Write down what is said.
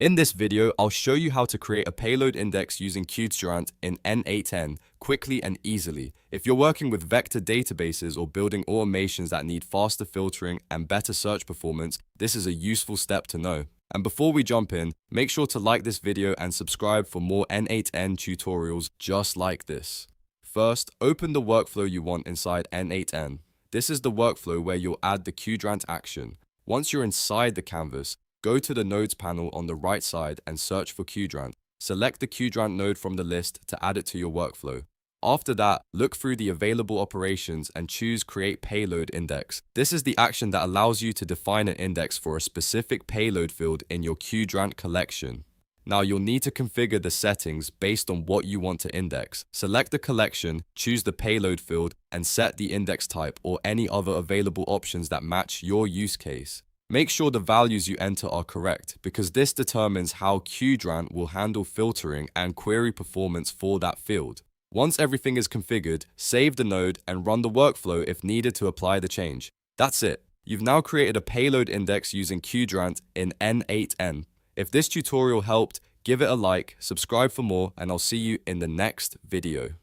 In this video, I'll show you how to create a payload index using Qdrant in N8n quickly and easily. If you're working with vector databases or building automations that need faster filtering and better search performance, this is a useful step to know. And before we jump in, make sure to like this video and subscribe for more N8n tutorials just like this. First, open the workflow you want inside N8n. This is the workflow where you'll add the Qdrant action. Once you're inside the canvas, go to the Nodes panel on the right side and search for Qdrant. Select the Qdrant node from the list to add it to your workflow. After that, look through the available operations and choose Create Payload Index. This is the action that allows you to define an index for a specific payload field in your Qdrant collection. Now you'll need to configure the settings based on what you want to index. Select the collection, choose the payload field, and set the index type or any other available options that match your use case. Make sure the values you enter are correct, because this determines how Qdrant will handle filtering and query performance for that field. Once everything is configured, save the node and run the workflow if needed to apply the change. That's it. You've now created a payload index using Qdrant in N8n. If this tutorial helped, give it a like, subscribe for more, and I'll see you in the next video.